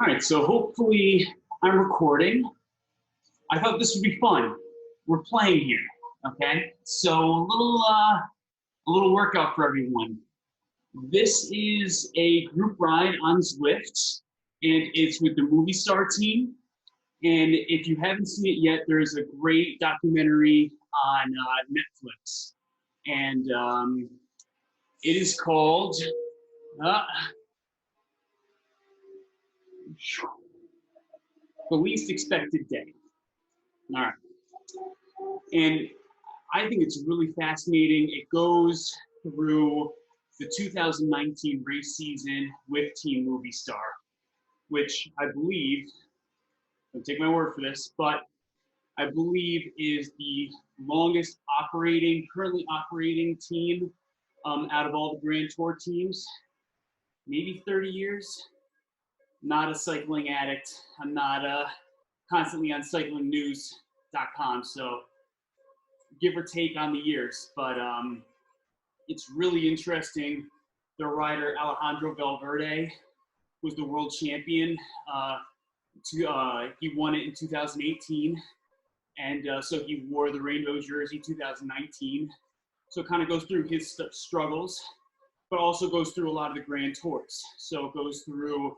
All right, so hopefully I'm recording. I thought this would be fun. We're playing here, okay? So a little workout for everyone. This is a group ride on Zwift, and it's with the Movistar Team. And if you haven't seen it yet, there's a great documentary on Netflix, and it is called The Least Expected Day. All right. And I think it's really fascinating. It goes through the 2019 race season with Team Movistar, which I believe, don't take my word for this, but I believe is the longest currently operating team out of all the Grand Tour teams, maybe 30 years. Not a cycling addict. I'm not constantly on cyclingnews.com, so give or take on the years, but it's really interesting. The rider Alejandro Valverde was the world champion. He won it in 2018, and so he wore the rainbow jersey 2019. So it kind of goes through his struggles, but also goes through a lot of the Grand Tours. So it goes through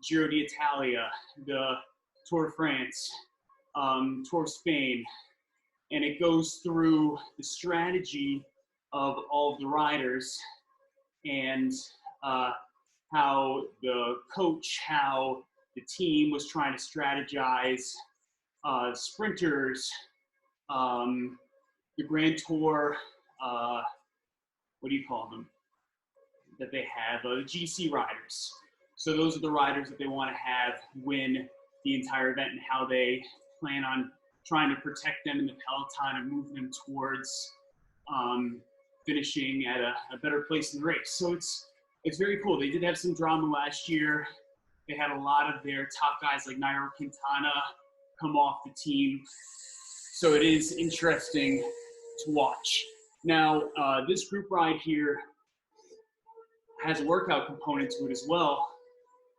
Giro d'Italia, the Tour de France, Tour of Spain, and it goes through the strategy of all of the riders and how the coach, how the team was trying to strategize sprinters, the Grand Tour, what do you call them, that they have, the GC riders. So those are the riders that they want to have win the entire event and how they plan on trying to protect them in the peloton and move them towards finishing at a better place in the race. So it's very cool. They did have some drama last year. They had a lot of their top guys like Nairo Quintana come off the team. So it is interesting to watch. Now, this group ride here has a workout component to it as well.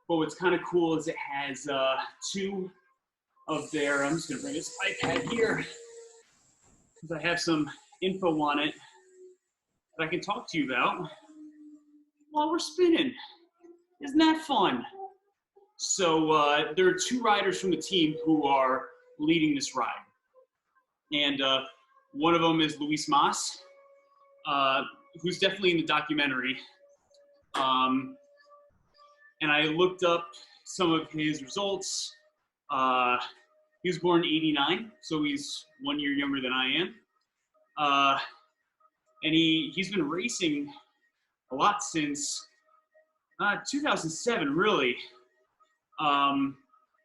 But what's kind of cool is it has two of their, I'm just gonna bring this iPad here, because I have some info on it that I can talk to you about while we're spinning. Isn't that fun? So there are two riders from the team who are leading this ride. And one of them is Luis Mas, who's definitely in the documentary. And I looked up some of his results. He was born in '89, so he's 1 year younger than I am. And he's been racing a lot since 2007, really.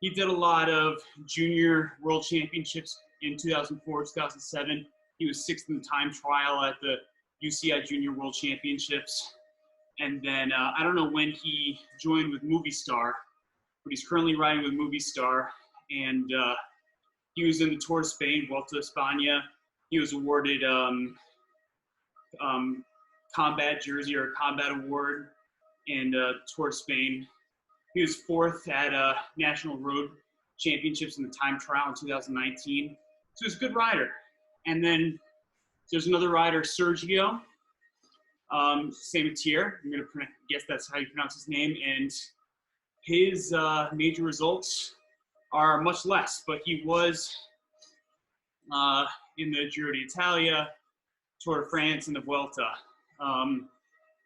He did a lot of junior world championships in 2004, 2007. He was sixth in the time trial at the UCI Junior World Championships. And then I don't know when he joined with Movistar, but he's currently riding with Movistar. And he was in the Tour of Spain, Vuelta a España. He was awarded combat jersey or combat award in Tour of Spain. He was fourth at National Road Championships in the time trial in 2019. So he's a good rider. And then there's another rider, Sergio. Samitier, I'm going to guess that's how you pronounce his name, and his major results are much less, but he was in the Giro d'Italia, Tour de France, and the Vuelta.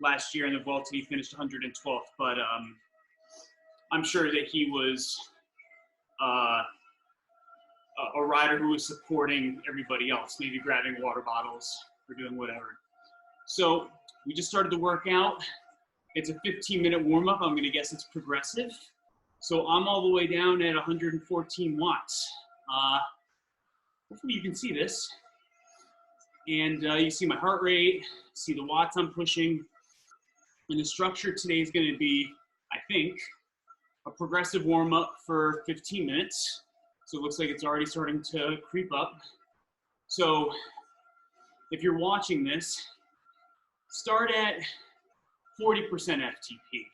Last year in the Vuelta, he finished 112th, but I'm sure that he was a rider who was supporting everybody else, maybe grabbing water bottles or doing whatever. So we just started the workout. It's a 15-minute warm-up. I'm going to guess it's progressive. So I'm all the way down at 114 watts. Hopefully you can see this. And you see my heart rate, see the watts I'm pushing. And the structure today is going to be, I think, a progressive warm-up for 15 minutes. So it looks like it's already starting to creep up. So if you're watching this, start at 40% FTP.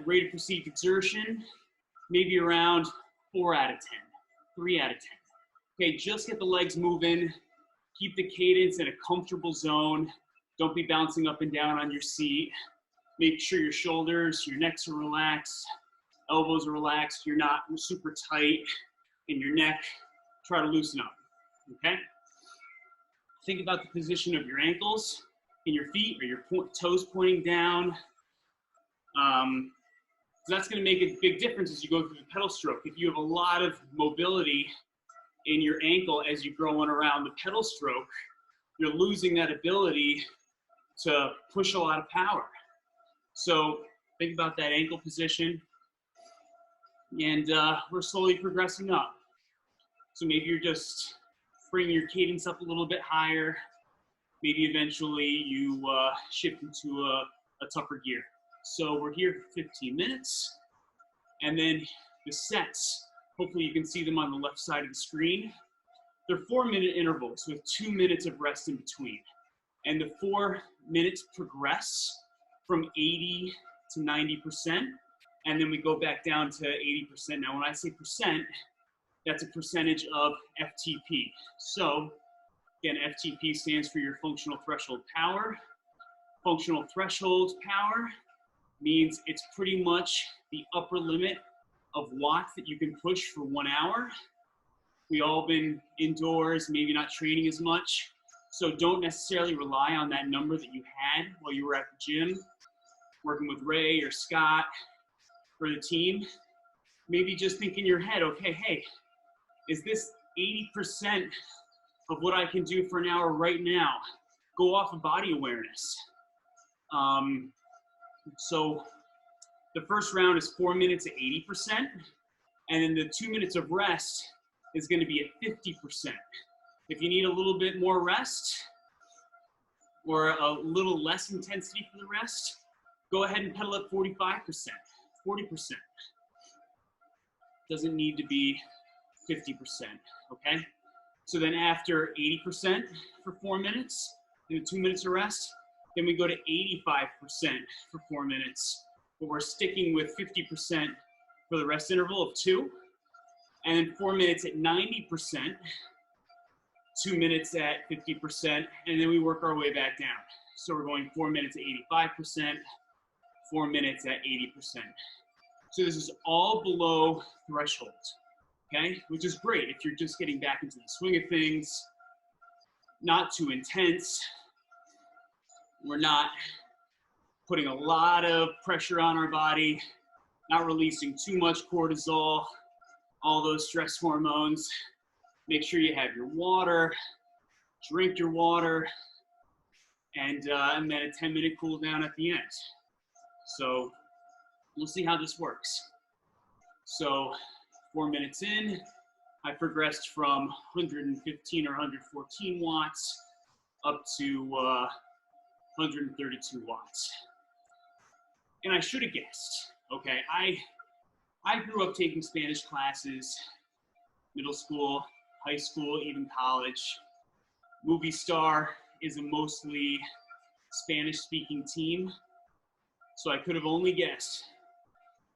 Rate of perceived exertion, maybe around 4 out of 10, 3 out of 10. Okay, just get the legs moving. Keep the cadence in a comfortable zone. Don't be bouncing up and down on your seat. Make sure your shoulders, your necks are relaxed, elbows are relaxed. You're not super tight in your neck. Try to loosen up, okay? Think about the position of your ankles and your feet, or your toes pointing down. So that's gonna make a big difference as you go through the pedal stroke. If you have a lot of mobility in your ankle as you're going around the pedal stroke, you're losing that ability to push a lot of power. So think about that ankle position, and we're slowly progressing up. So maybe you're just bringing your cadence up a little bit higher. Maybe eventually you shift into a tougher gear. So we're here for 15 minutes, and then the sets, hopefully you can see them on the left side of the screen. They're 4-minute intervals with 2 minutes of rest in between. And the 4 minutes progress from 80 to 90%, and then we go back down to 80%. Now, when I say percent, that's a percentage of FTP. So, again, FTP stands for your functional threshold power. Functional threshold power means it's pretty much the upper limit of watts that you can push for 1 hour. We all been indoors, maybe not training as much. So don't necessarily rely on that number that you had while you were at the gym, working with Ray or Scott for the team. Maybe just think in your head, okay, hey, is this 80% of what I can do for an hour right now? Go off of body awareness. So the first round is 4 minutes at 80%, and then the 2 minutes of rest is gonna be at 50%. If you need a little bit more rest or a little less intensity for the rest, go ahead and pedal at 45%, 40%. Doesn't need to be 50%, okay? So then after 80% for 4 minutes, and 2 minutes of rest, then we go to 85% for 4 minutes, but we're sticking with 50% for the rest interval of 2, and then 4 minutes at 90%, 2 minutes at 50%, and then we work our way back down. So we're going 4 minutes at 85%, 4 minutes at 80%. So this is all below threshold, okay? Which is great if you're just getting back into the swing of things, not too intense. We're not putting a lot of pressure on our body, not releasing too much cortisol, all those stress hormones. Make sure you have your water, drink your water, and then a 10-minute cool down at the end. So we'll see how this works. So 4 minutes in, I progressed from 115 or 114 watts up to 132 watts. And I should have guessed, okay? I grew up taking Spanish classes, middle school, high school, even college. Movistar is a mostly Spanish-speaking team, so I could have only guessed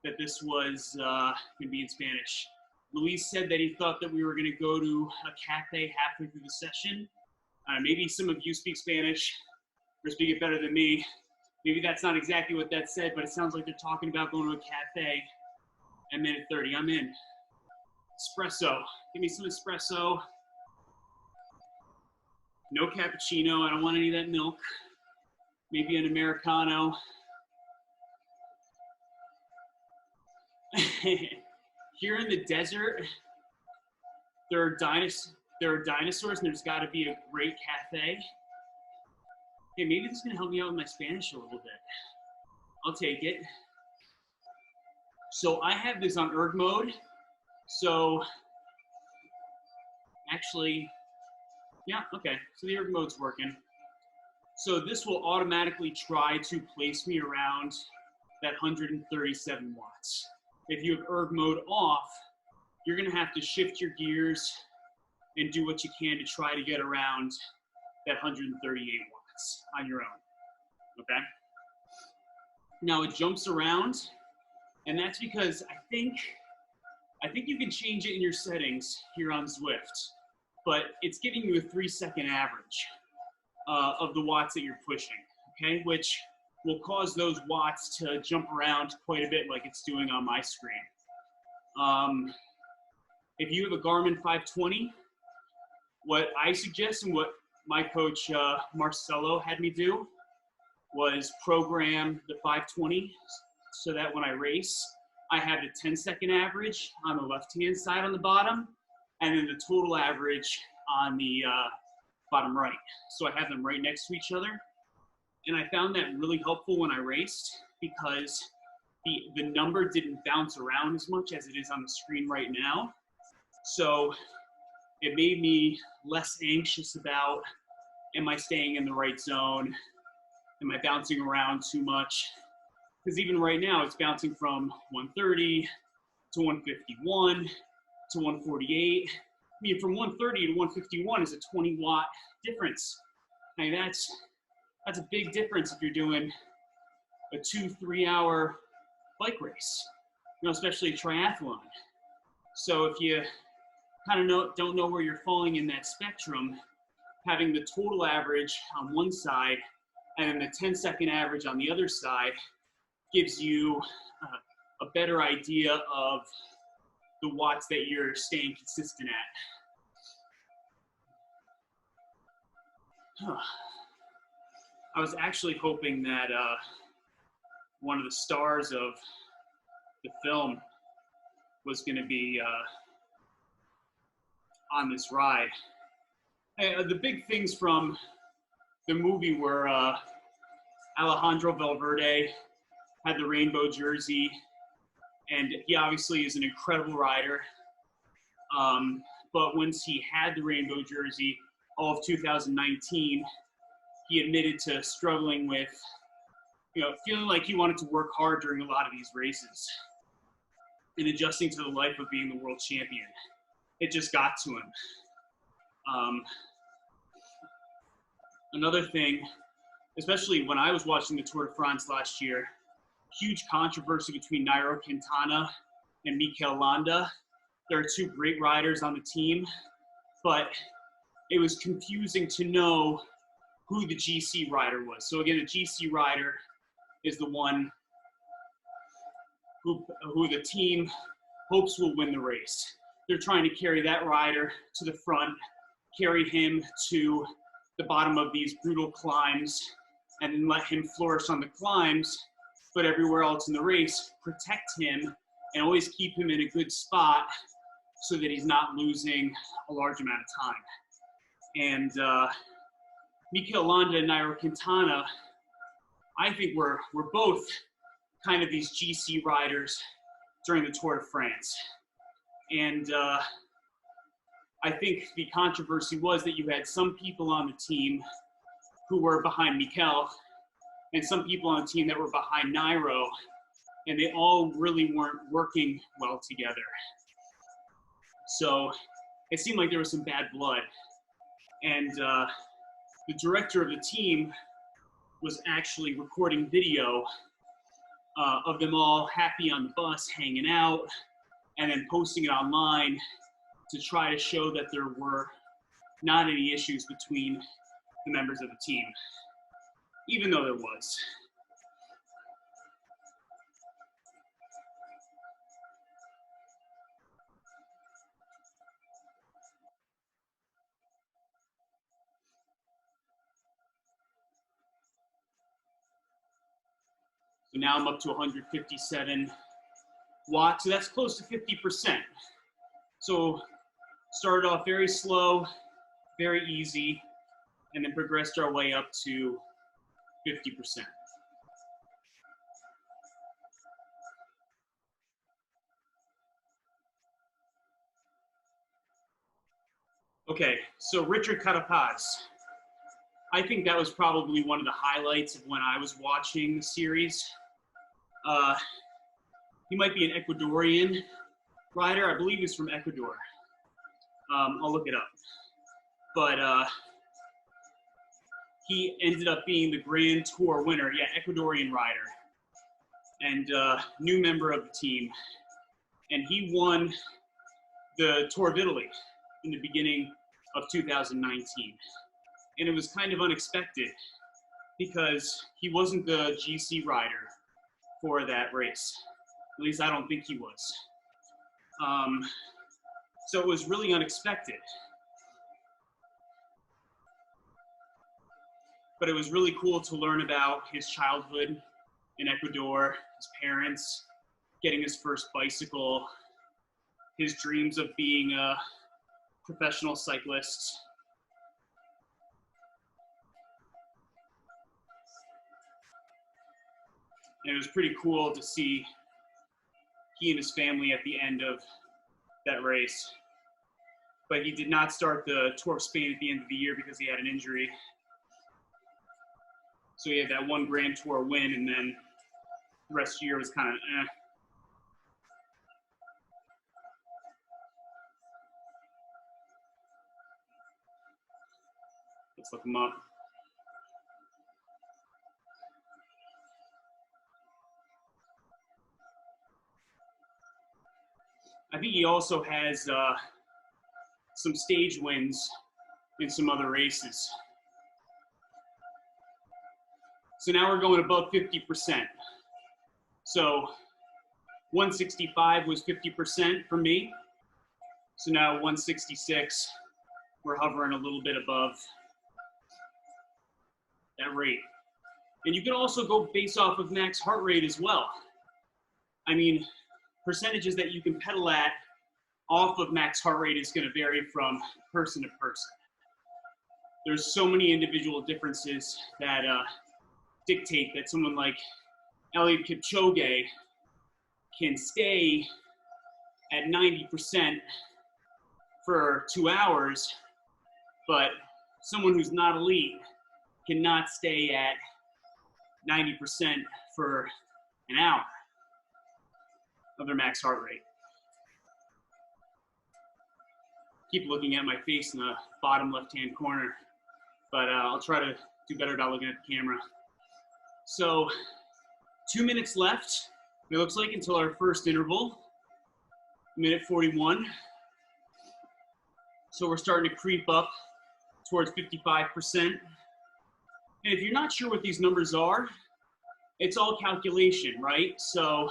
that this was going to be in Spanish. Luis said that he thought that we were going to go to a cafe halfway through the session. Maybe some of you speak Spanish or speak it better than me. Maybe that's not exactly what that said, but it sounds like they're talking about going to a cafe at minute 30. I'm in. Espresso. Give me some espresso. No cappuccino. I don't want any of that milk. Maybe an Americano. Here in the desert, there are dinosaurs, and there's got to be a great cafe. Hey, maybe this is going to help me out with my Spanish a little bit. I'll take it. So I have this on erg mode. So actually, yeah, okay. So the erg mode's working. So this will automatically try to place me around that 137 watts. If you have erg mode off, you're going to have to shift your gears and do what you can to try to get around that 138 watts on your own, okay? Now it jumps around, and that's because I think you can change it in your settings here on Zwift, but it's giving you a 3-second average of the watts that you're pushing, okay? Which will cause those watts to jump around quite a bit like it's doing on my screen. If you have a Garmin 520, what I suggest and what my coach Marcelo had me do was program the 520 so that when I race, I have the 10-second average on the left-hand side on the bottom, and then the total average on the bottom right. So I have them right next to each other. And I found that really helpful when I raced because the number didn't bounce around as much as it is on the screen right now. So it made me less anxious about, am I staying in the right zone? Am I bouncing around too much? Because even right now, it's bouncing from 130 to 151 to 148. I mean, from 130 to 151 is a 20-watt difference. I mean, that's a big difference if you're doing a 2-3 hour bike race, you know, especially a triathlon. So if you kind of don't know where you're falling in that spectrum, having the total average on one side and then the 10-second average on the other side gives you a better idea of the watts that you're staying consistent at. I was actually hoping that one of the stars of the film was going to be on this ride. The big things from the movie were Alejandro Valverde had the rainbow jersey, and he obviously is an incredible rider. But once he had the rainbow jersey, all of 2019, he admitted to struggling with, you know, feeling like he wanted to work hard during a lot of these races and adjusting to the life of being the world champion. It just got to him. Another thing, especially when I was watching the Tour de France last year, huge controversy between Nairo Quintana and Mikel Landa. There are two great riders on the team, but it was confusing to know who the GC rider was. So again, the GC rider is the one who the team hopes will win the race. They're trying to carry that rider to the front, carry him to the bottom of these brutal climbs, and then let him flourish on the climbs, but everywhere else in the race, protect him and always keep him in a good spot so that he's not losing a large amount of time. And Mikel Landa and Nairo Quintana, I think we're both kind of these GC riders during the Tour de France. And I think the controversy was that you had some people on the team who were behind Mikel and some people on the team that were behind Nairo, and they all really weren't working well together. So it seemed like there was some bad blood. And the director of the team was actually recording video of them all happy on the bus, hanging out, and then posting it online to try to show that there were not any issues between the members of the team, even though there was. So now I'm up to 157 watts, so that's close to 50%. So started off very slow, very easy, and then progressed our way up to 50%. Okay, so Richard Carapaz. I think that was probably one of the highlights of when I was watching the series. He might be an Ecuadorian rider. I believe he's from Ecuador. I'll look it up. But he ended up being the Grand Tour winner. Yeah, Ecuadorian rider. and new member of the team. And he won the Tour of Italy in the beginning of 2019. And it was kind of unexpected because he wasn't the GC rider for that race. At least I don't think he was. So it was really unexpected. But it was really cool to learn about his childhood in Ecuador, his parents, getting his first bicycle, his dreams of being a professional cyclist. And it was pretty cool to see he and his family at the end of that race. But he did not start the Tour of Spain at the end of the year because he had an injury. So he had that one Grand Tour win, and then the rest of the year was kind of eh. Let's look him up. I think he also has some stage wins in some other races. So now we're going above 50%. So 165 was 50% for me. So now 166, we're hovering a little bit above that rate. And you can also go based off of max heart rate as well. I mean, percentages that you can pedal at off of max heart rate is going to vary from person to person. There's so many individual differences that dictate that someone like Eliud Kipchoge can stay at 90% for 2 hours, but someone who's not elite cannot stay at 90% for an hour of their max heart rate. Keep looking at my face in the bottom left-hand corner, but I'll try to do better about looking at the camera. So 2 minutes left, it looks like, until our first interval, minute 41. So we're starting to creep up towards 55%. And if you're not sure what these numbers are, it's all calculation, right? So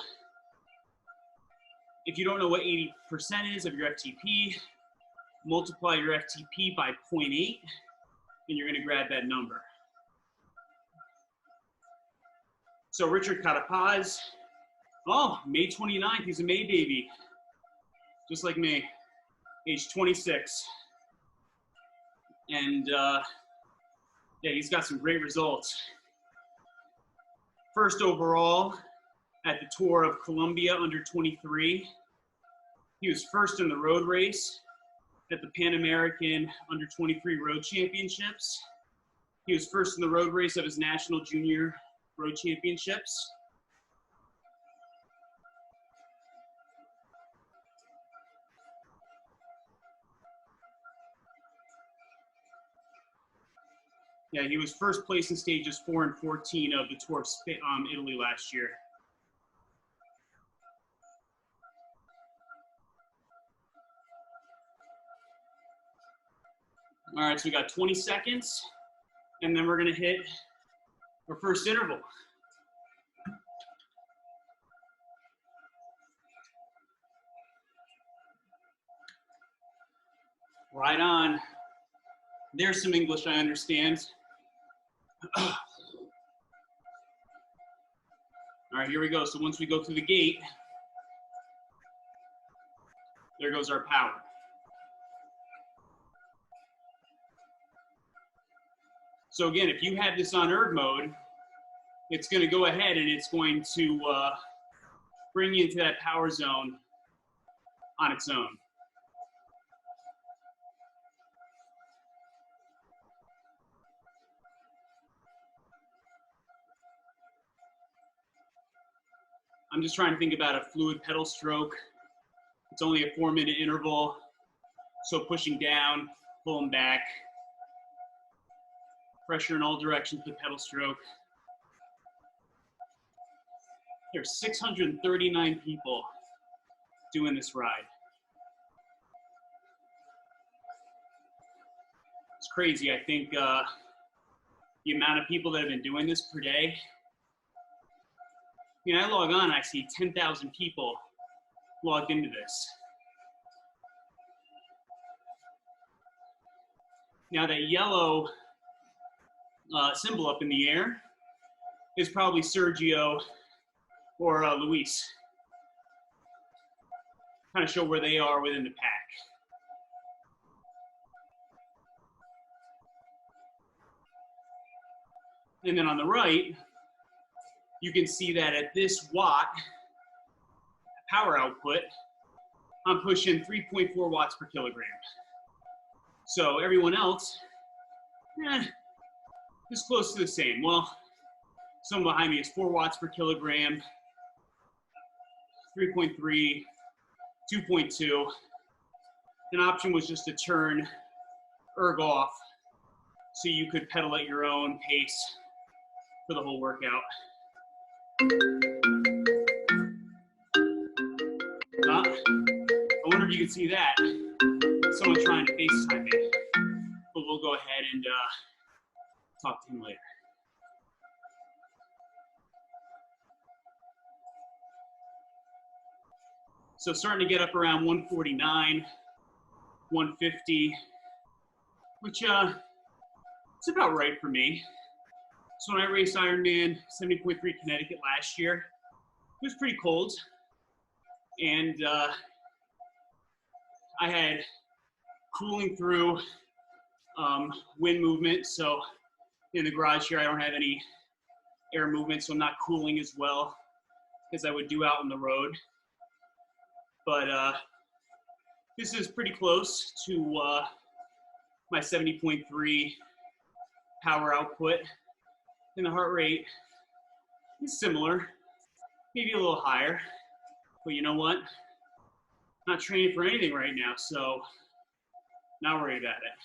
if you don't know what 80% is of your FTP, multiply your FTP by 0.8, and you're gonna grab that number. So Richard Carapaz, oh, May 29th, he's a May baby, just like me, age 26. And yeah, he's got some great results. First overall at the Tour of Colombia under 23. He was first in the road race at the Pan American under 23 road championships. He was first in the road race of his national junior road championships. Yeah, he was first place in stages 4 and 14 of the Tour of Italy last year. All right, so we got 20 seconds, and then we're gonna hit our first interval. Right on. There's some English I understand. All right, here we go. So once we go through the gate, there goes our power. So again, if you have this on erg mode, it's going to go ahead and it's going to bring you into that power zone on its own. I'm just trying to think about a fluid pedal stroke. It's only a 4-minute interval. So pushing down, pulling back, pressure in all directions with the pedal stroke. There's 639 people doing this ride. It's crazy. I think the amount of people that have been doing this per day. I mean, I log on, I see 10,000 people logged into this. Now that yellow symbol up in the air is probably Sergio or LLuis. Kind of show where they are within the pack. And then on the right, you can see that at this watt power output, I'm pushing 3.4 watts per kilogram. So everyone else, just close to the same. Well, someone behind me is 4 watts per kilogram, 3.3, 2.2. An option was just to turn erg off so you could pedal at your own pace for the whole workout. I wonder if you can see that. Someone trying to FaceTime me. But we'll go ahead and talk to him later. So starting to get up around 149, 150, which it's about right for me. So when I raced Ironman 70.3 Connecticut last year, it was pretty cold. And I had cooling through wind movement. So in the garage here, I don't have any air movement, so I'm not cooling as well as I would do out on the road. But this is pretty close to my 70.3 power output. And the heart rate is similar, maybe a little higher. But you know what? I'm not training for anything right now, so not worried about it.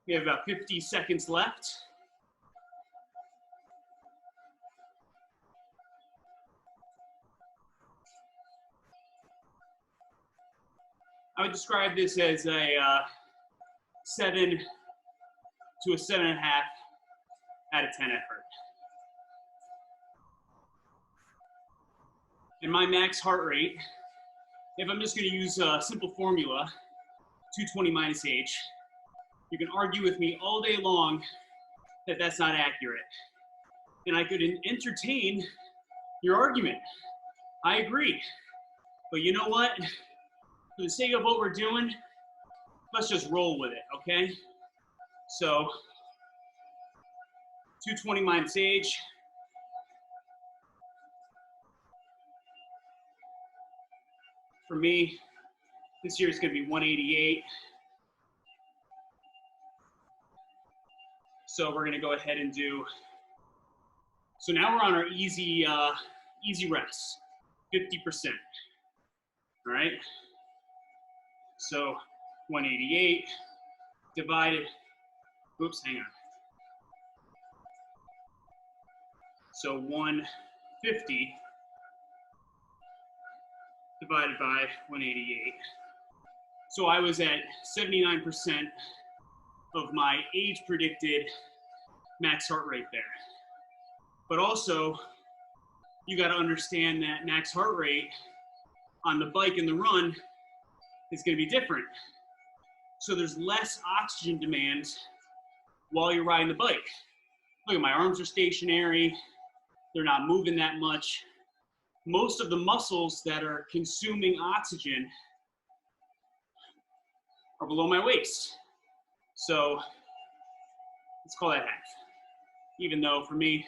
We have about 50 seconds left. I would describe this as a 7 to a 7.5 out of 10 effort. And my max heart rate, if I'm just going to use a simple formula, 220 minus H, you can argue with me all day long that that's not accurate. And I could entertain your argument. I agree. But you know what? For the sake of what we're doing, let's just roll with it, okay? So, 220 minus H. For me, this year is going to be 188. So we're going to go ahead and do, so now we're on our easy rest, 50%, all right? So 188 divided, oops, hang on. So 150 divided by 188. So I was at 79% of my age predicted max heart rate there. But also, you got to understand that max heart rate on the bike and the run is going to be different. So there's less oxygen demand while you're riding the bike. Look, my arms are stationary. They're not moving that much. Most of the muscles that are consuming oxygen are below my waist. So let's call that half. Even though for me,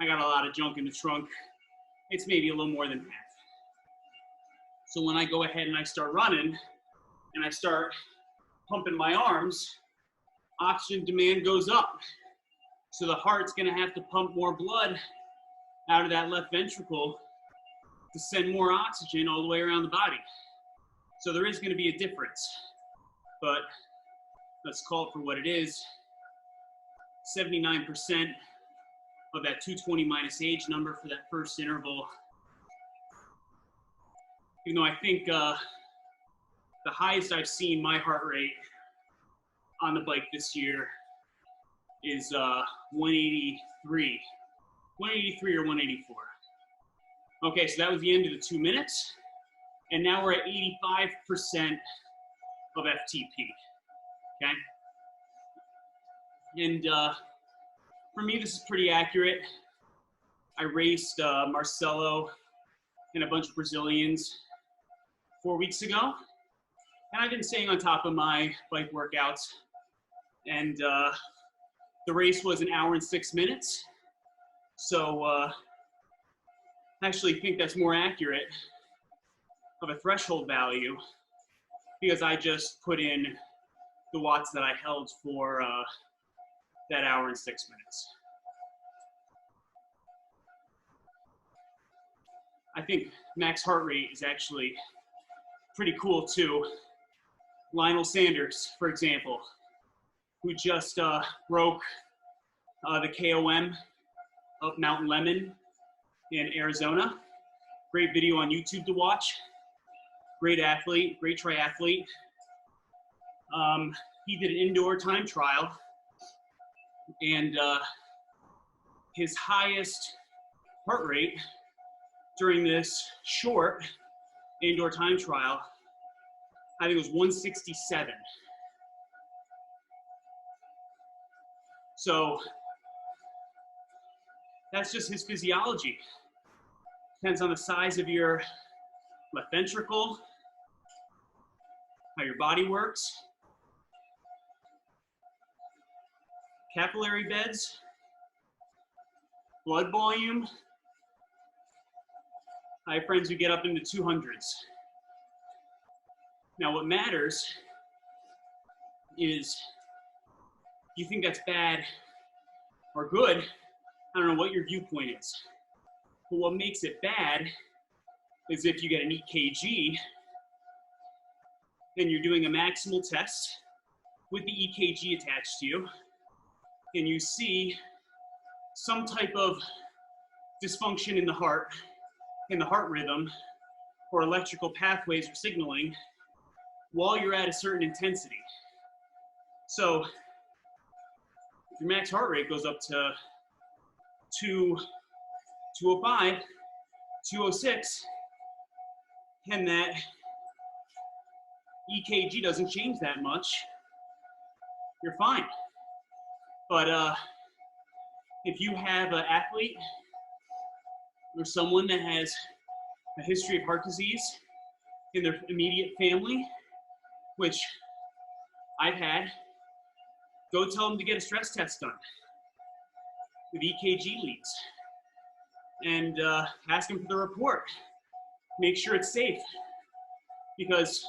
I got a lot of junk in the trunk, it's maybe a little more than half. So when I go ahead and I start running and I start pumping my arms, oxygen demand goes up. So the heart's gonna have to pump more blood out of that left ventricle to send more oxygen all the way around the body. So there is gonna be a difference, but let's call it for what it is. 79% of that 220 minus age number for that first interval. Even though I think the highest I've seen my heart rate on the bike this year is 183. 183 or 184. Okay, so that was the end of the 2 minutes. And now we're at 85% of FTP, okay? And for me, this is pretty accurate. I raced Marcelo and a bunch of Brazilians 4 weeks ago. And I've been staying on top of my bike workouts. And the race was 1 hour and 6 minutes. So I actually think that's more accurate of a threshold value because I just put in the watts that I held for that 1 hour and 6 minutes. I think max heart rate is actually pretty cool too. Lionel Sanders, for example, who just broke the KOM up Mountain Lemon in Arizona. Great video on YouTube to watch. Great athlete, great triathlete. He did an indoor time trial, and his highest heart rate during this short indoor time trial, I think it was 167. So that's just his physiology. Depends on the size of your left ventricle, how your body works, capillary beds, blood volume. I have friends who get up into 200s. Now what matters is, you think that's bad or good, I don't know what your viewpoint is. But what makes it bad is if you get an EKG and you're doing a maximal test with the EKG attached to you, and you see some type of dysfunction in the heart rhythm, or electrical pathways or signaling while you're at a certain intensity. So if your max heart rate goes up to 205, 206, and that EKG doesn't change that much, you're fine. But if you have an athlete or someone that has a history of heart disease in their immediate family, which I've had, go tell them to get a stress test done with EKG leads and ask them for the report. Make sure it's safe, because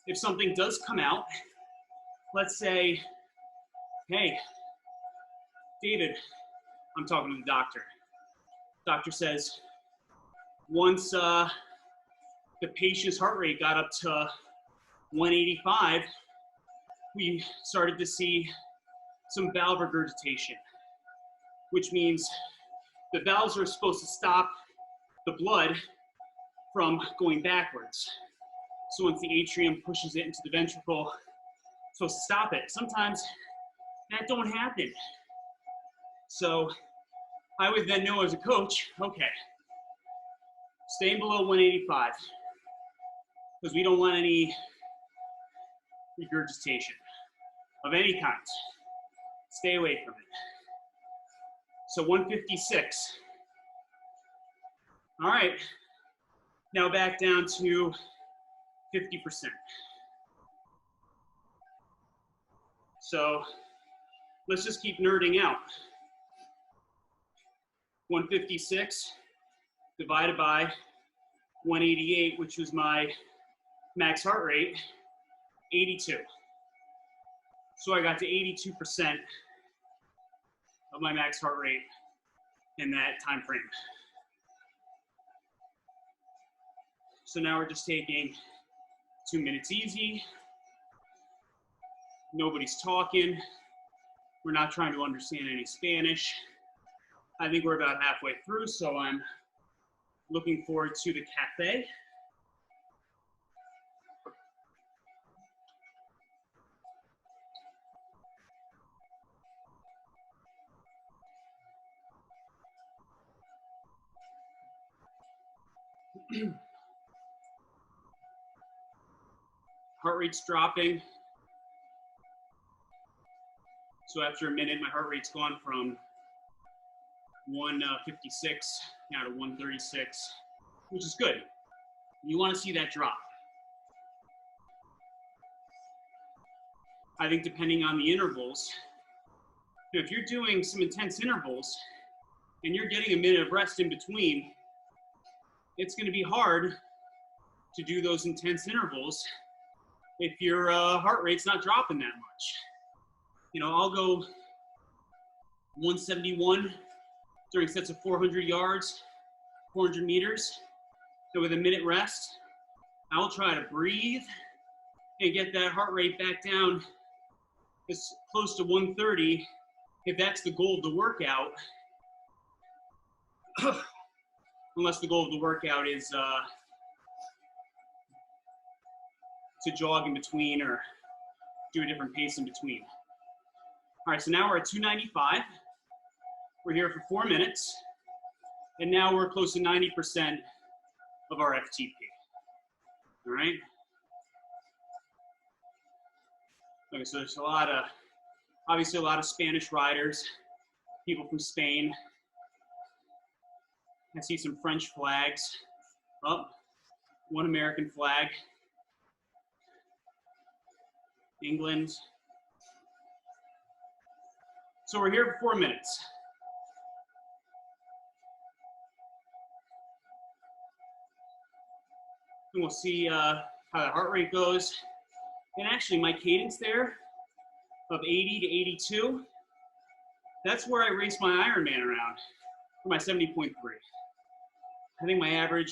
if something does come out, let's say, hey, David, I'm talking to the doctor. Doctor says, once the patient's heart rate got up to 185, we started to see some valve regurgitation, which means the valves are supposed to stop the blood from going backwards. So once the atrium pushes it into the ventricle, it's supposed to stop it. Sometimes that don't happen. So I would then know as a coach, okay, staying below 185, because we don't want any regurgitation of any kind. Stay away from it. So 156. All right, now back down to 50%. So let's just keep nerding out. 156 divided by 188, which was my max heart rate, 82. So I got to 82% of my max heart rate in that time frame. So now we're just taking 2 minutes easy. Nobody's talking. We're not trying to understand any Spanish. I think we're about halfway through, so I'm looking forward to the cafe. Heart rate's dropping. So after a minute, my heart rate's gone from 156 now to 136, which is good. You want to see that drop. I think depending on the intervals, if you're doing some intense intervals and you're getting a minute of rest in between, it's going to be hard to do those intense intervals if your heart rate's not dropping that much. You know, I'll go 171 during sets of 400 yards, 400 meters. So with a minute rest, I'll try to breathe and get that heart rate back down as close to 130 if that's the goal of the workout. Unless the goal of the workout is to jog in between or do a different pace in between. All right, so now we're at 295. We're here for 4 minutes, and now we're close to 90% of our FTP. All right? Okay, so there's obviously a lot of Spanish riders, people from Spain. I see some French flags. Oh, one American flag. England. So we're here for 4 minutes. And we'll see how the heart rate goes. And actually my cadence there of 80 to 82, that's where I race my Ironman around for my 70.3. I think my average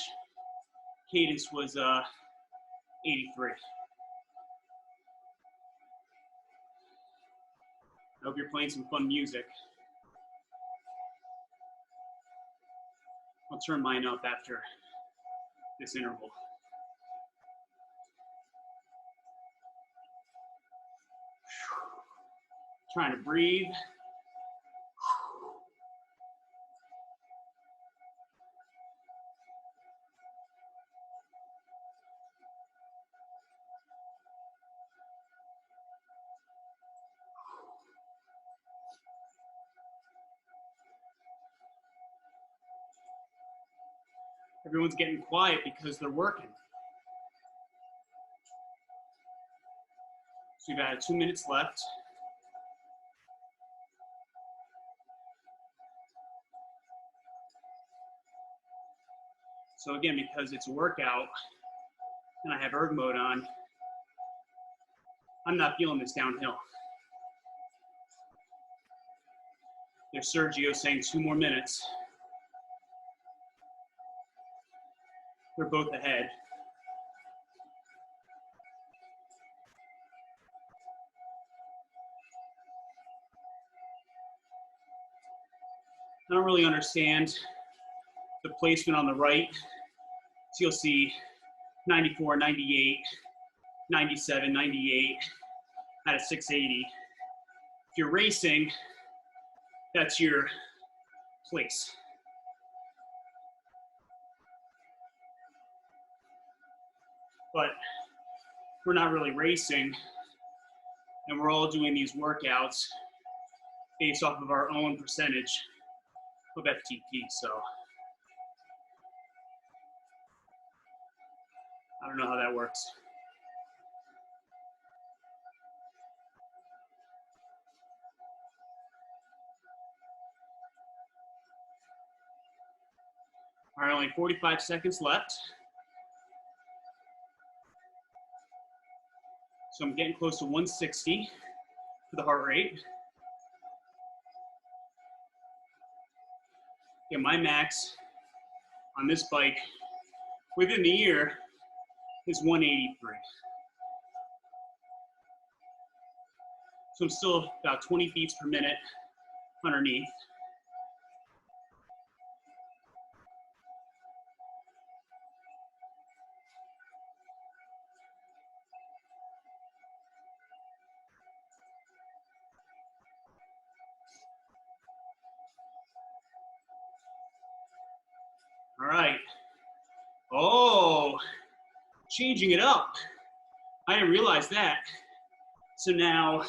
cadence was 83. I hope you're playing some fun music. I'll turn mine up after this interval. Trying to breathe. Everyone's getting quiet because they're working. So you've got 2 minutes left. So again, because it's a workout and I have erg mode on, I'm not feeling this downhill. There's Sergio saying 2 more minutes. They're both ahead. I don't really understand the placement on the right. So you'll see 94, 98, 97, 98 at a 680. If you're racing, that's your place. But we're not really racing, and we're all doing these workouts based off of our own percentage of FTP, so I don't know how that works. All right, only 45 seconds left. So I'm getting close to 160 for the heart rate. Yeah, my max on this bike within the year is 183. So I'm still about 20 beats per minute underneath. All right. Oh, changing it up. I didn't realize that. So now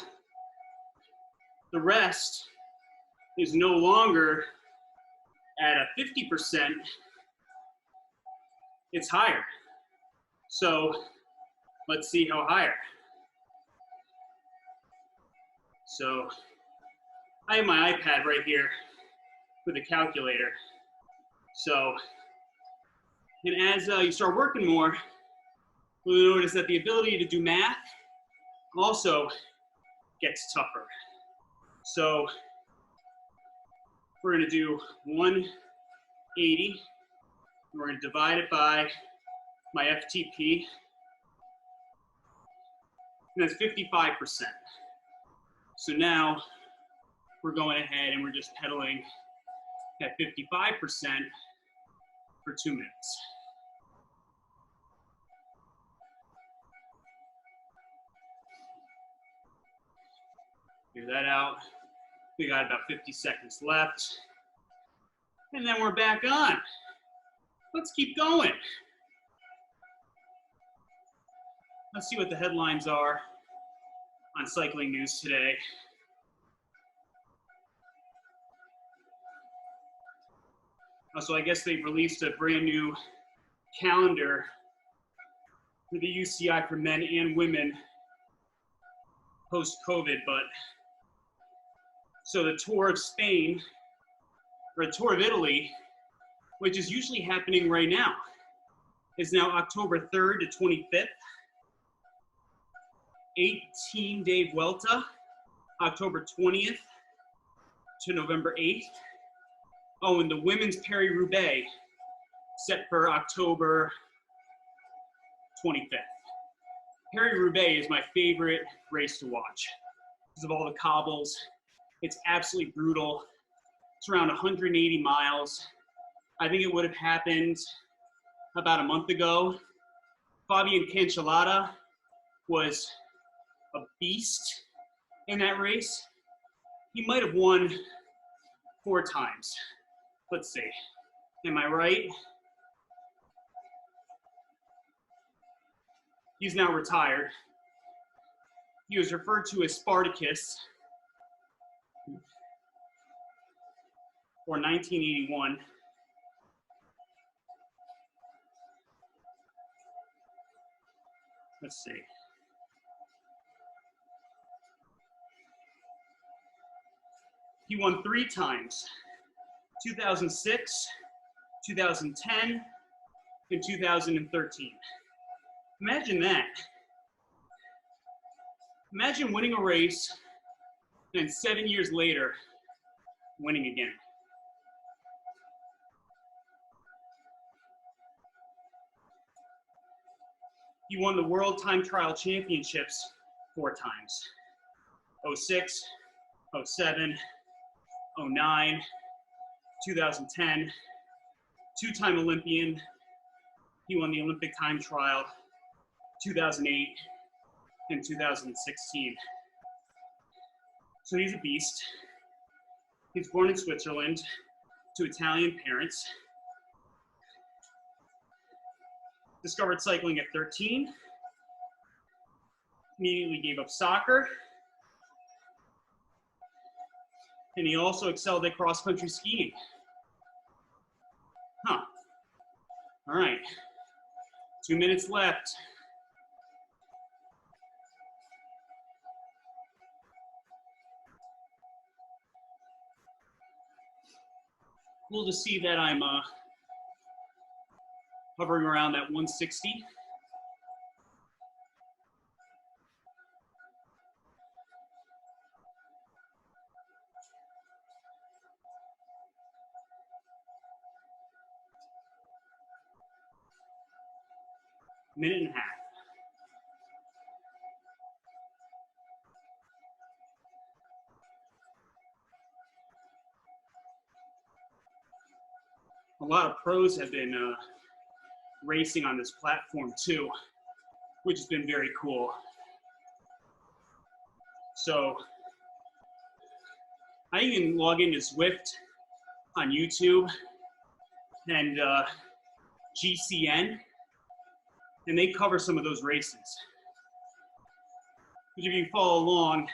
the rest is no longer at a 50%, it's higher. So let's see how higher. So I have my iPad right here with a calculator. So, and as you start working more, you'll notice that the ability to do math also gets tougher. So we're gonna do 180, and we're gonna divide it by my FTP, and that's 55%. So now we're going ahead and we're just pedaling at 55% for 2 minutes. Figure that out. We got about 50 seconds left. And then we're back on. Let's keep going. Let's see what the headlines are on cycling news today. So I guess they've released a brand new calendar for the UCI for men and women post-COVID, but so the Tour of Spain, or the Tour of Italy, which is usually happening right now, is now October 3rd to 25th. 18-day Vuelta, October 20th to November 8th. Oh, and the women's Paris-Roubaix set for October 25th. Paris-Roubaix is my favorite race to watch because of all the cobbles. It's absolutely brutal. It's around 180 miles. I think it would have happened about a month ago. Fabian Cancellara was a beast in that race. He might have won 4 times. Let's see. Am I right? He's now retired. He was referred to as Spartacus, or 1981. Let's see. He won 3 times, 2006, 2010, and 2013. Imagine that. Imagine winning a race and 7 years later, winning again. He won the World Time Trial Championships 4 times. 06, 07, 09, 2010, 2-time Olympian. He won the Olympic time trial 2008 and 2016. So he's a beast. He's born in Switzerland to Italian parents. Discovered cycling at 13. Immediately gave up soccer. And he also excelled at cross-country skiing. Huh. All right. 2 minutes left. Cool to see that I'm hovering around that 160. Minute and a half. A lot of pros have been racing on this platform too, which has been very cool. So I can log into Zwift on YouTube and GCN, and they cover some of those races. Which if you follow along,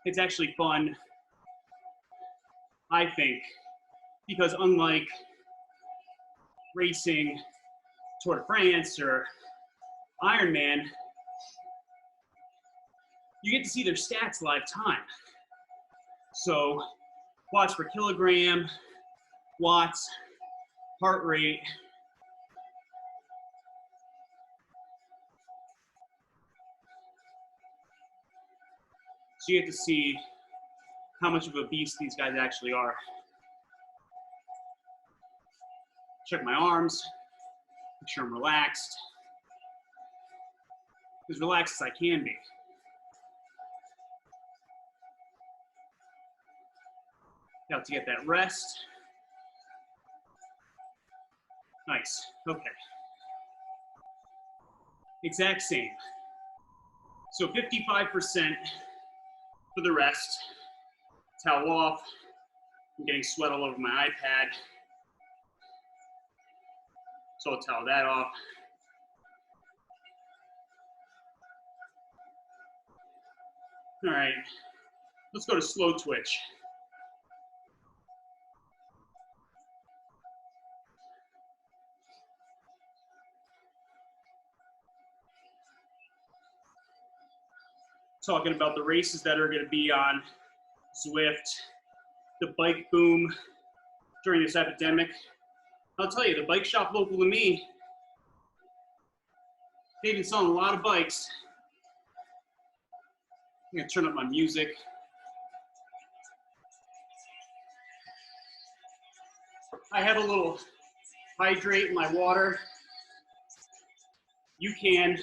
it's actually fun, I think, because unlike racing Tour de France or Ironman, you get to see their stats live time. So watts per kilogram, watts, heart rate. So you get to see how much of a beast these guys actually are. Check my arms, make sure I'm relaxed. As relaxed as I can be. Now to get that rest. Nice, okay. Exact same. So 55% for the rest. Towel off. I'm getting sweat all over my iPad. So I'll towel that off. All right, let's go to slow twitch. Talking about the races that are going to be on Zwift, the bike boom during this epidemic. I'll tell you, the bike shop local to me, they've been selling a lot of bikes. I'm going to turn up my music. I have a little hydrate in my water. UCAN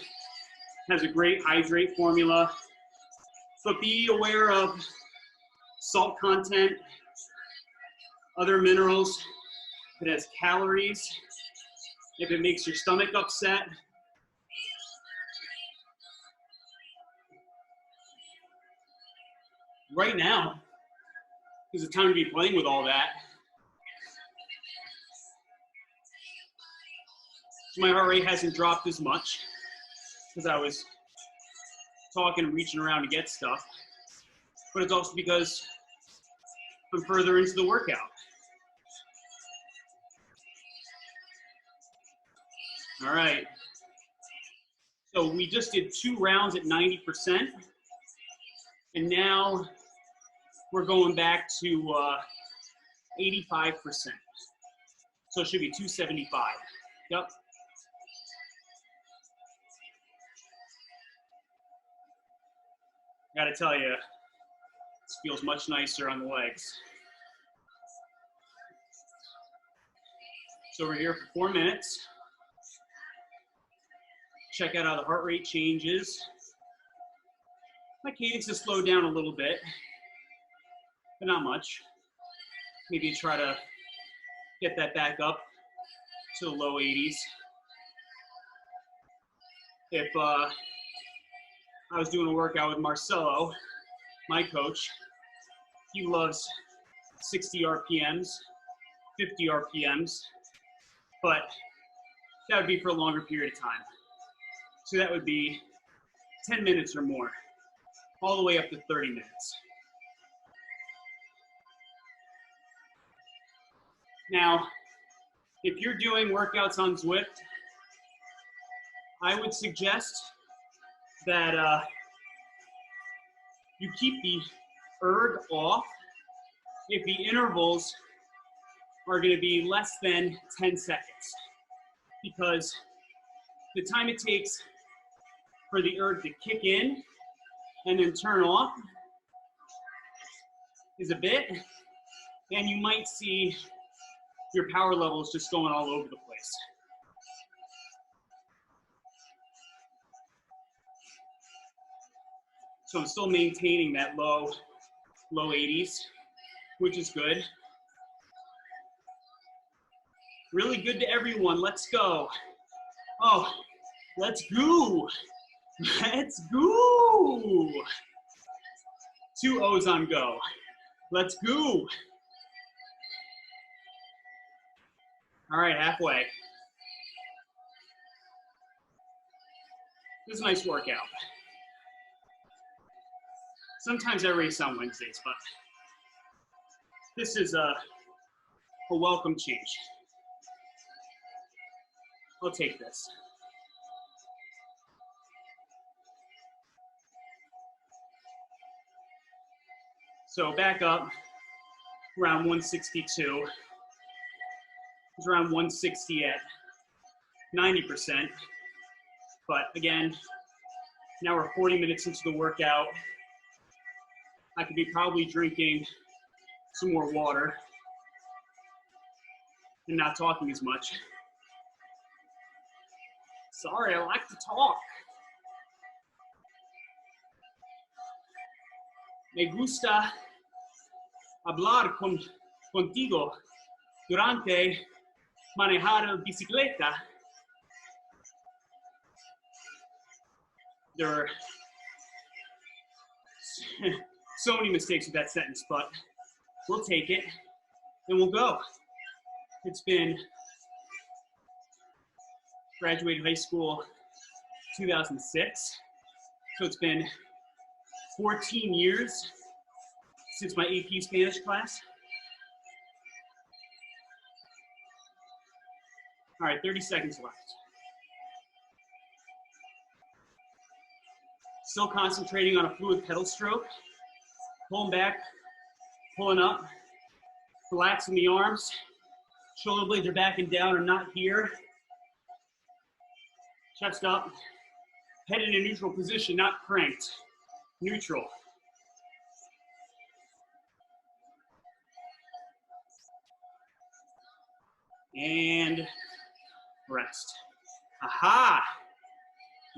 has a great hydrate formula. But be aware of salt content, other minerals, if it has calories, if it makes your stomach upset. Right now is the time to be playing with all that. So my heart rate hasn't dropped as much because I was talking and reaching around to get stuff, but it's also because I'm further into the workout. All right, so we just did 2 rounds at 90%, and now we're going back to 85%. So it should be 275, yep. Gotta tell you, this feels much nicer on the legs. So we're here for 4 minutes. Check out how the heart rate changes. My cadence has slowed down a little bit, but not much. Maybe try to get that back up to the low 80s. If I was doing a workout with Marcelo, my coach, he loves 60 RPMs, 50 RPMs, but that would be for a longer period of time. So that would be 10 minutes or more, all the way up to 30 minutes. Now, if you're doing workouts on Zwift, I would suggest that you keep the erg off if the intervals are going to be less than 10 seconds, because the time it takes for the erg to kick in and then turn off is a bit, and you might see your power levels just going all over the place. So I'm still maintaining that low 80s, which is good. Really good to everyone. Let's go. Oh, let's go. Let's go. 2 O's on go. Let's go. All right, halfway. This is a nice workout. Sometimes I race on Wednesdays, but this is a welcome change. I'll take this. So back up, around 162. It's around 160 at 90%. But again, now we're 40 minutes into the workout. I could be probably drinking some more water and not talking as much. Sorry, I like to talk. Me gusta hablar contigo durante manejar bicicleta. There are so many mistakes with that sentence, but we'll take it and we'll go. It's been graduated high school 2006, so it's been 14 years since my AP Spanish class. All right, 30 seconds left. Still concentrating on a fluid pedal stroke. Pulling back, pulling up, relaxing the arms. Shoulder blades are back and down or not here. Chest up, head in a neutral position, not cranked. Neutral. And rest. Aha!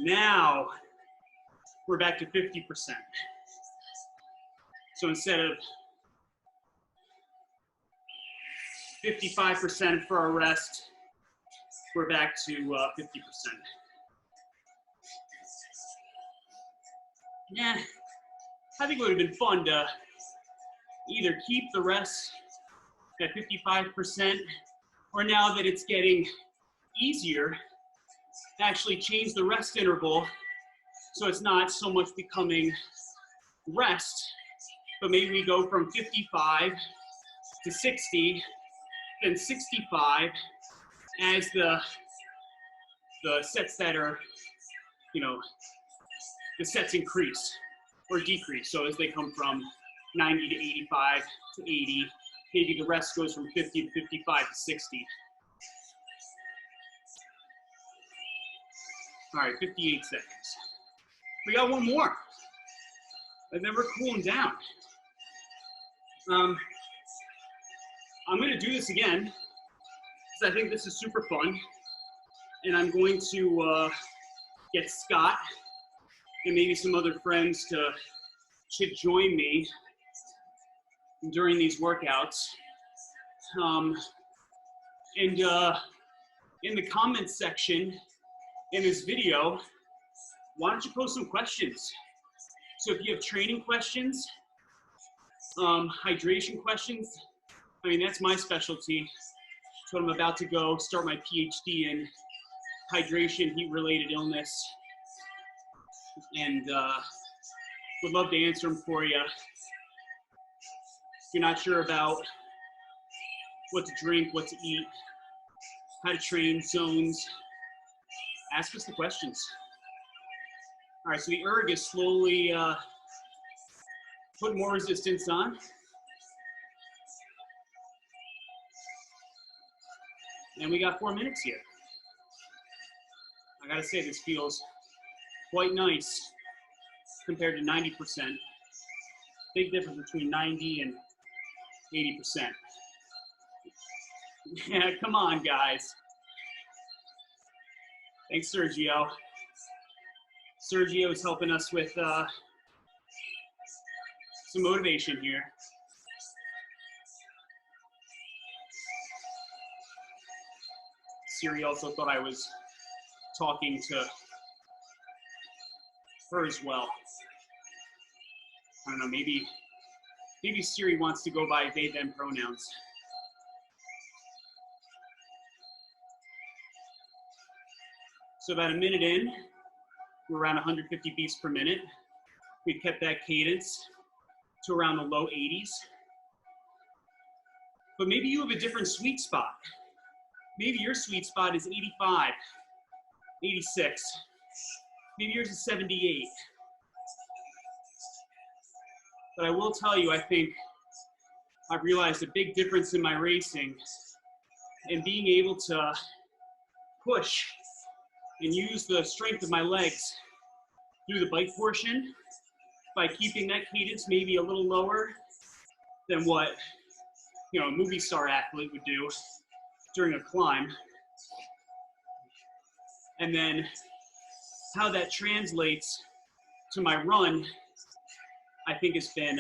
Now we're back to 50%. So instead of 55% for our rest, we're back to 50%. Yeah, I think it would have been fun to either keep the rest at 55%, or now that it's getting easier, actually change the rest interval so it's not so much becoming rest, but maybe we go from 55 to 60, then 65 as the sets that are, the sets increase or decrease. So as they come from 90 to 85 to 80, maybe the rest goes from 50 to 55 to 60. All right, 58 seconds. We got one more. And then we're cooling down. I'm gonna do this again because I think this is super fun. And I'm going to get Scott and maybe some other friends to join me during these workouts. And in the comments section in this video, why don't you post some questions? So if you have training questions, hydration questions, I mean, that's my specialty. So I'm about to go start my PhD in hydration, heat-related illness, and would love to answer them for you. If you're not sure about what to drink, what to eat, how to train zones, ask us the questions. All right, so the erg is slowly putting more resistance on. And we got 4 minutes here. I gotta say, this feels quite nice compared to 90%. Big difference between 90 and 80%. Yeah, come on, guys. Thanks, Sergio. Sergio is helping us with some motivation here. Siri also thought I was talking to her as well. I don't know, maybe Siri wants to go by they, them pronouns. So about a minute in, we're around 150 beats per minute. We've kept that cadence to around the low 80s. But maybe you have a different sweet spot. Maybe your sweet spot is 85, 86. Maybe yours is 78. But I will tell you, I think I've realized a big difference in my racing and being able to push and use the strength of my legs through the bike portion by keeping that cadence maybe a little lower than what, you know, a movie star athlete would do during a climb. And then how that translates to my run, I think has been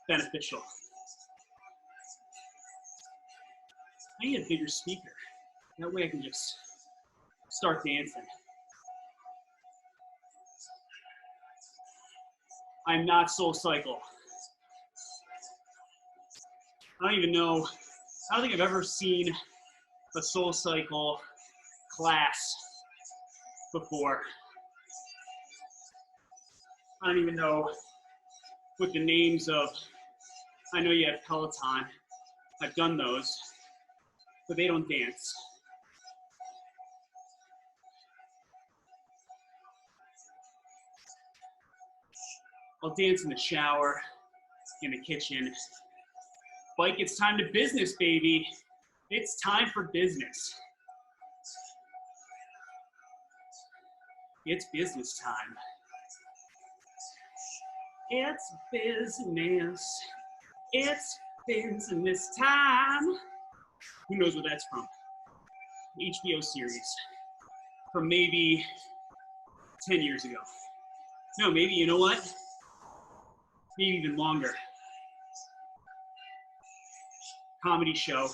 beneficial. I need a bigger speaker. That way I can just start dancing. I'm not SoulCycle. I don't even know, I don't think I've ever seen a SoulCycle class before. I don't even know what the names of, I know you have Peloton, I've done those, but they don't dance. I'll dance in the shower, in the kitchen. Bike, it's time to business, baby. It's time for business. It's business time. It's business. It's business time. Who knows where that's from? HBO series from maybe 10 years ago. No, maybe, you know what? Maybe even longer. Comedy show.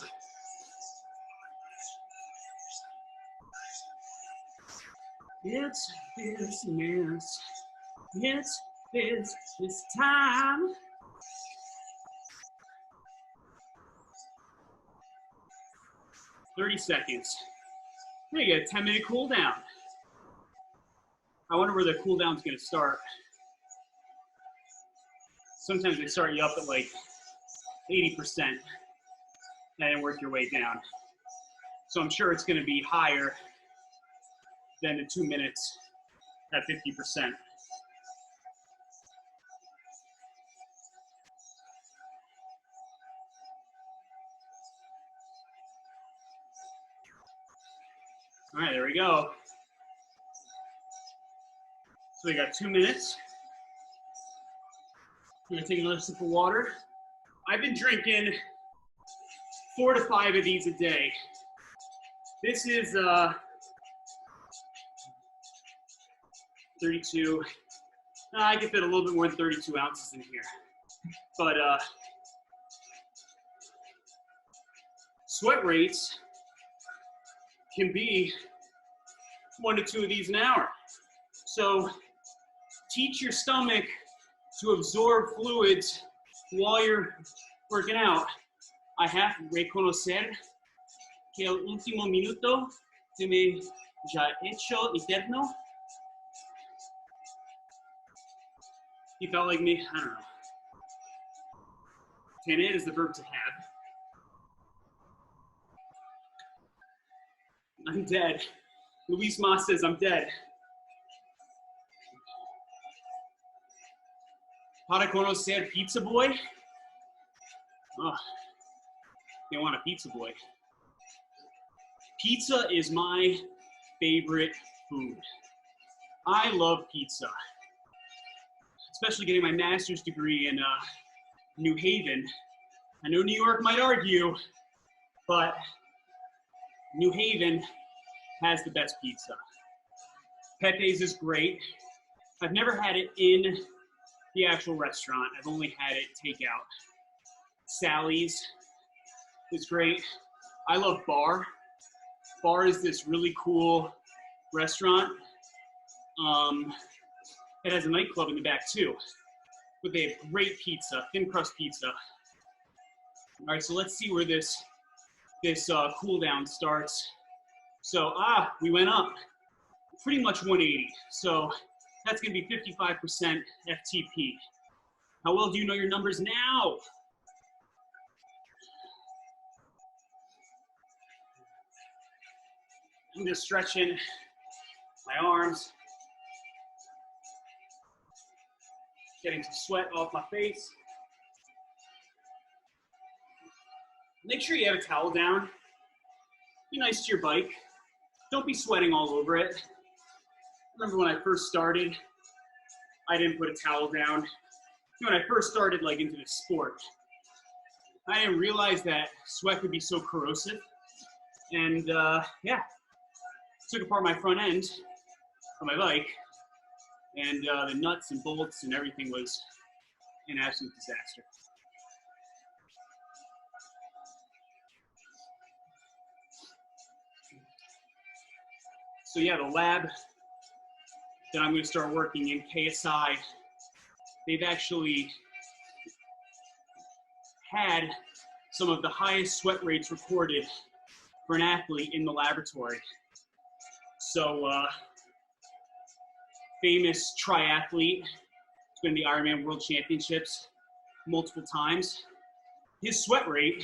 It's business. It's business time. "30 seconds. We're gonna get a 10-minute cool down. I wonder where the cool down's gonna start. Sometimes they start you up at like 80% and then work your way down. So I'm sure it's gonna be higher than the 2 minutes at 50%. All right, there we go. So we got 2 minutes. I'm gonna take another sip of water. I've been drinking 4 to 5 of these a day. This is 32. I can fit a little bit more than 32 ounces in here. But sweat rates can be 1 to 2 of these an hour. So teach your stomach to absorb fluids while you're working out. I have to reconocer que el último minuto se me ya hecho eterno. You felt like me? I don't know. Tener is the verb to have. I'm dead. Luis Ma says I'm dead. Para conocer Pizza Boy? Oh, they want a pizza boy. Pizza is my favorite food. I love pizza. Especially getting my master's degree in New Haven. I know New York might argue, but New Haven has the best pizza. Pepe's is great. I've never had it in the actual restaurant. I've only had it takeout. Sally's is great. I love Bar. Bar is this really cool restaurant. It has a nightclub in the back too, but they have great pizza, thin crust pizza. All right, so let's see where this cool down starts. So, we went up. pretty much 180. So that's gonna be 55% FTP. How well do you know your numbers now? I'm just stretching my arms, getting some sweat off my face. Make sure you have a towel down. Be nice to your bike. Don't be sweating all over it. Remember when I first started, I didn't put a towel down. When I first started like into this sport, I didn't realize that sweat could be so corrosive. And yeah, took apart my front end of my bike, and the nuts and bolts and everything was an absolute disaster. So yeah, the lab that I'm going to start working in, KSI, they've actually had some of the highest sweat rates recorded for an athlete in the laboratory. So famous triathlete, it's been the Ironman World Championships multiple times. His sweat rate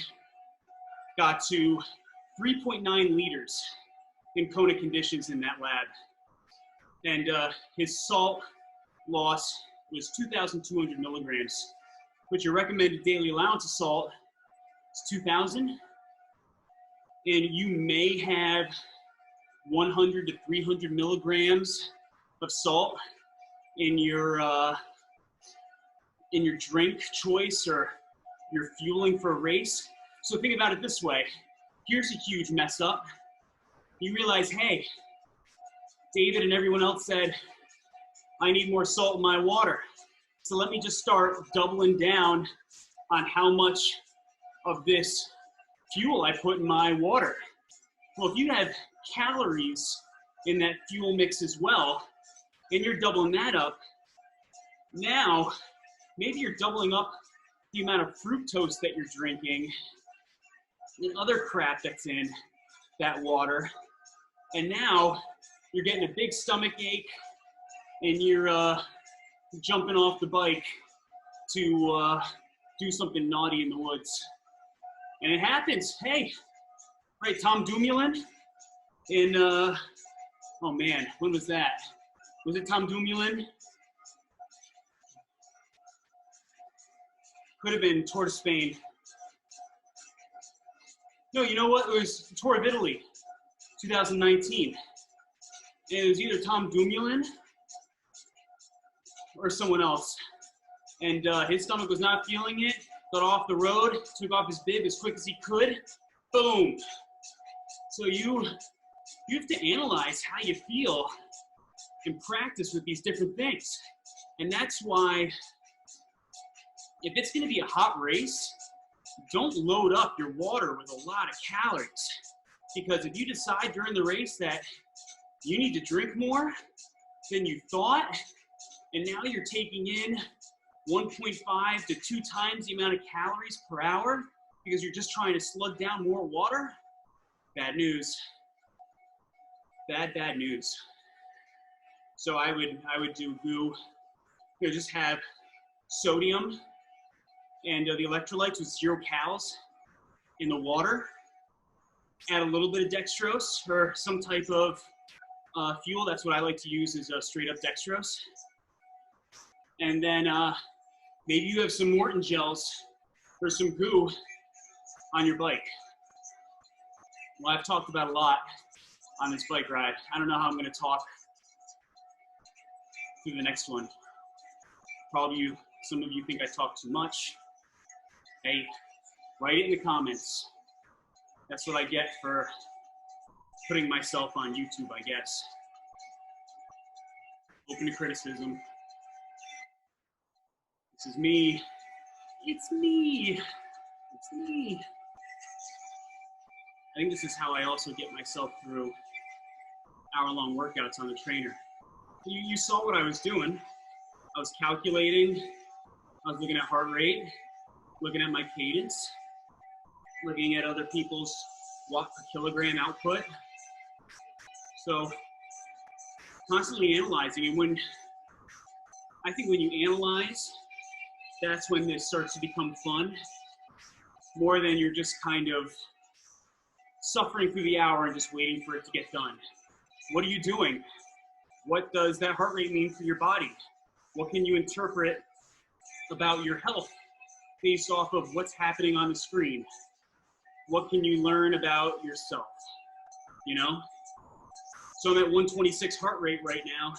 got to 3.9 liters in Kona conditions in that lab. And his salt loss was 2,200 milligrams, but your recommended daily allowance of salt is 2,000. And you may have 100 to 300 milligrams of salt in your drink choice or your fueling for a race. So think about it this way. Here's a huge mess up. You realize, hey, David and everyone else said, I need more salt in my water. So let me just start doubling down on how much of this fuel I put in my water. Well, if you have calories in that fuel mix as well, and you're doubling that up, now maybe you're doubling up the amount of fructose that you're drinking and other crap that's in that water. And now you're getting a big stomach ache and you're jumping off the bike to do something naughty in the woods. And it happens. Hey, right, Tom Dumoulin in, oh man, when was that? Was it Tom Dumoulin? Could have been Tour de Spain. No, you know what? It was Tour of Italy, 2019. It was either Tom Dumoulin or someone else. And his stomach was not feeling it, got off the road, took off his bib as quick as he could, boom. So you have to analyze how you feel and practice with these different things. And that's why if it's gonna be a hot race, don't load up your water with a lot of calories. Because if you decide during the race that you need to drink more than you thought, and now you're taking in 1.5 to 2 times the amount of calories per hour because you're just trying to slug down more water, bad news. Bad news. So I would do GOO, just have sodium and the electrolytes with 0 calories in the water. Add a little bit of dextrose or some type of fuel. That's what I like to use is straight up dextrose. And then maybe you have some Morton gels or some GOO on your bike. Well, I've talked about a lot on this bike ride. I don't know how I'm going to talk through the next one. Probably some of you think I talk too much. Hey, write it in the comments. That's what I get for putting myself on YouTube, I guess. Open to criticism. This is me. It's me. It's me. I think this is how I also get myself through hour-long workouts on the trainer. You saw what I was doing. I was calculating. I was looking at heart rate, looking at my cadence, looking at other people's watt per kilogram output. So constantly analyzing. And I think when you analyze, that's when this starts to become fun, more than you're just kind of suffering through the hour and just waiting for it to get done. What are you doing? What does that heart rate mean for your body? What can you interpret about your health based off of what's happening on the screen? What can you learn about yourself? You know? So I'm at 126 heart rate right now.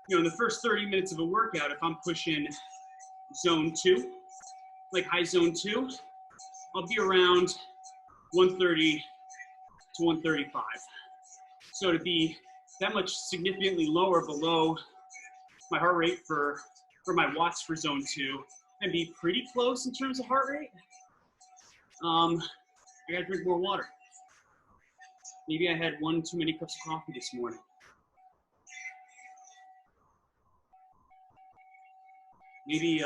You know, in the first 30 minutes of a workout, if I'm pushing zone 2, like high zone 2, I'll be around 130 to 135. So to be that much significantly lower below my heart rate for my watts for zone 2 and be pretty close in terms of heart rate, I gotta drink more water. Maybe I had 1 too many cups of coffee this morning. Maybe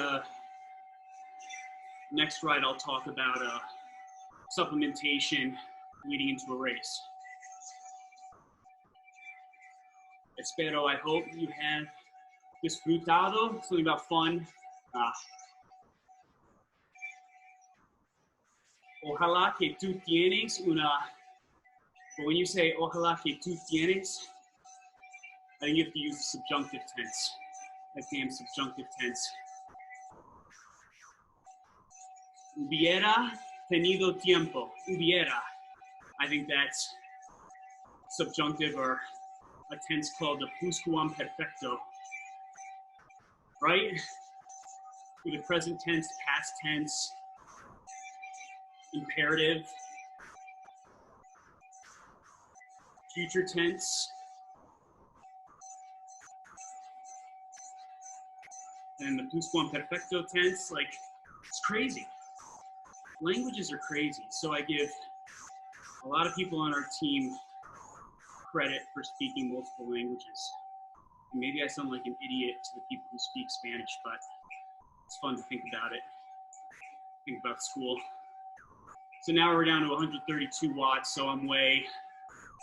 next ride I'll talk about supplementation leading into a race. Espero, I hope you have disfrutado, something about fun. Ojalá que tú tienes una, but when you say ojalá que tú tienes, I think you have to use the subjunctive tense. That damn subjunctive tense. Hubiera tenido tiempo. Hubiera. I think that's subjunctive, or a tense called the pluscuamperfecto. Right? With the present tense, past tense, imperative, future tense, and the pluscuamperfecto tense. Like, it's crazy. Languages are crazy. So I give a lot of people on our team credit for speaking multiple languages. And maybe I sound like an idiot to the people who speak Spanish, but it's fun to think about it. Think about school. So now we're down to 132 watts, so I'm way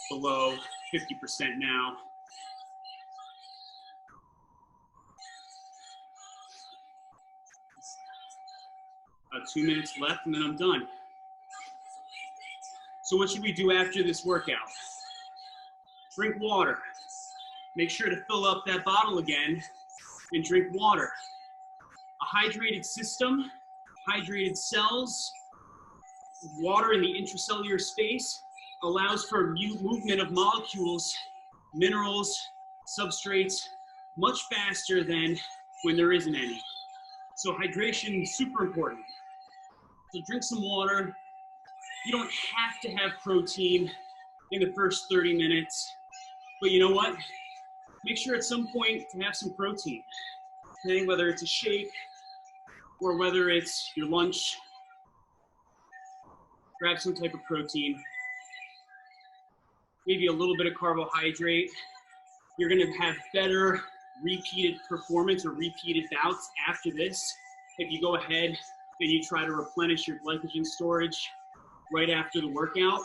below 50% now. 2 minutes left, and then I'm done. So what should we do after this workout? Drink water. Make sure to fill up that bottle again and drink water. A hydrated system, hydrated cells, water in the intracellular space allows for movement of molecules, minerals, substrates, much faster than when there isn't any. So hydration is super important. So drink some water. You don't have to have protein in the first 30 minutes, but you know what? Make sure at some point to have some protein. Okay, whether it's a shake or whether it's your lunch, grab some type of protein, maybe a little bit of carbohydrate. You're gonna have better repeated performance or repeated bouts after this if you go ahead and you try to replenish your glycogen storage right after the workout.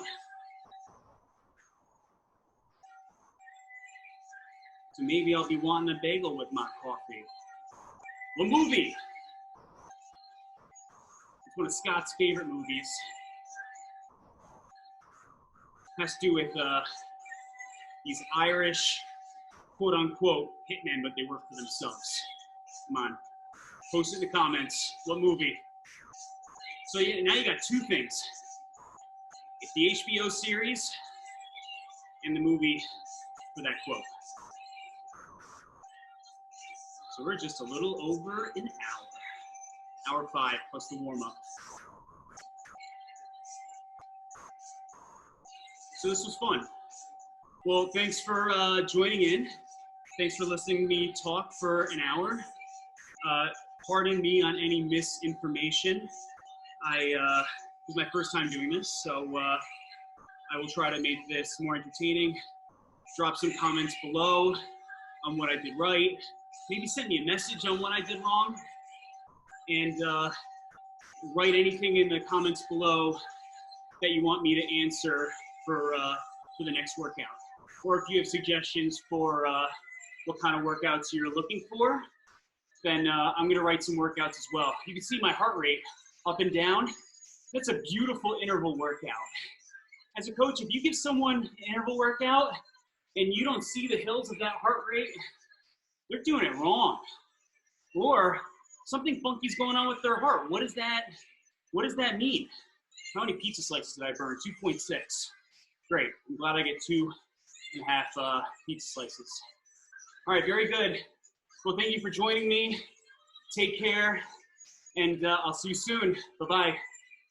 So maybe I'll be wanting a bagel with my coffee. A movie. It's one of Scott's favorite movies. Has to do with these Irish, quote unquote, hitmen, but they work for themselves. Come on, post it in the comments. What movie? So yeah, now you got two things. It's the HBO series and the movie for that quote. So we're just a little over an hour. Hour 5 plus the warm-up. So this was fun. Well, thanks for joining in. Thanks for listening to me talk for an hour. Pardon me on any misinformation. It was my first time doing this, so I will try to make this more entertaining. Drop some comments below on what I did right. Maybe send me a message on what I did wrong. And write anything in the comments below that you want me to answer for the next workout. or if you have suggestions for what kind of workouts you're looking for, then I'm going to write some workouts as well. You can see my heart rate up and down. That's a beautiful interval workout. As a coach, if you give someone an interval workout and you don't see the hills of that heart rate, they're doing it wrong. Or something funky's going on with their heart. What does that mean? How many pizza slices did I burn? 2.6. Great. I'm glad I get 2.5 pizza slices. All right, very good. Well, thank you for joining me. Take care, and I'll see you soon. Bye-bye.